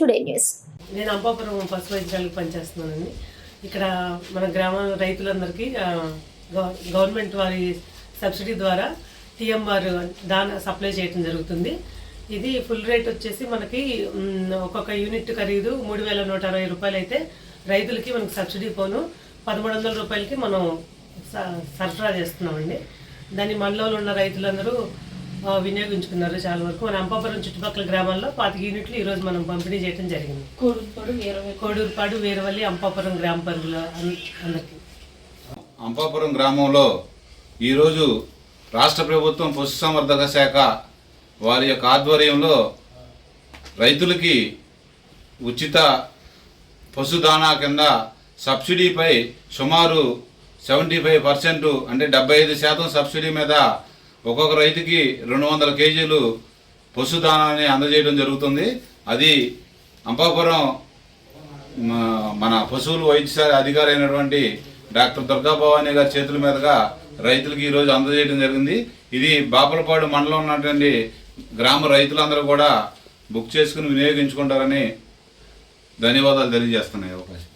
Today news. నేను అంబాపురం పశు వైద్యాలకు పనిచేస్తున్నానండి. ఇక్కడ మన గ్రామ రైతులందరికీ గవర్నమెంట్ వారి సబ్సిడీ ద్వారా టీఎంఆర్ దాన సప్లై చేయడం జరుగుతుంది. ఇది ఫుల్ రేట్ వచ్చేసి మనకి ఒక్కొక్క యూనిట్ ఖరీదు 3,160 రూపాయలు అయితే రైతులకి మనకి సబ్సిడీ పోను 1,300 రూపాయలకి మనం సరఫరా చేస్తున్నామండి. దాన్ని మనలో ఉన్న రైతులందరూ వినియోగించుకున్నారు. చాలా వరకు మన అంబాపురం చుట్టుపక్కల గ్రామాల్లో 25 యూనిట్లు ఈరోజు మనం పంపిణీ చేయడం జరిగింది. కోడూరుపాడు, వీరవల్లి, అంబాపురం గ్రామ పరిధిలో అందరికీ. అంబాపురం గ్రామంలో ఈరోజు రాష్ట్ర ప్రభుత్వం పశుసంవర్ధక శాఖ వారి యొక్క ఆధ్వర్యంలో రైతులకి ఉచిత పశుదానా కింద సబ్సిడీపై సుమారు 75% అంటే 75% సబ్సిడీ మీద ఒక్కొక్క రైతుకి 200 కేజీలు పశుదానాన్ని అందజేయడం జరుగుతుంది. అది అంబాపురం మన పశువుల వైద్యశాల అధికారి అయినటువంటి డాక్టర్ దుర్గా భవానీ గారి చేతుల మీదుగా రైతులకి ఈరోజు అందజేయడం జరిగింది. ఇది బాపలపాడు మండలం ఉన్నటువంటి గ్రామ రైతులందరూ కూడా బుక్ చేసుకుని వినియోగించుకుంటారని ధన్యవాదాలు తెలియజేస్తున్నాయి అవకాశం.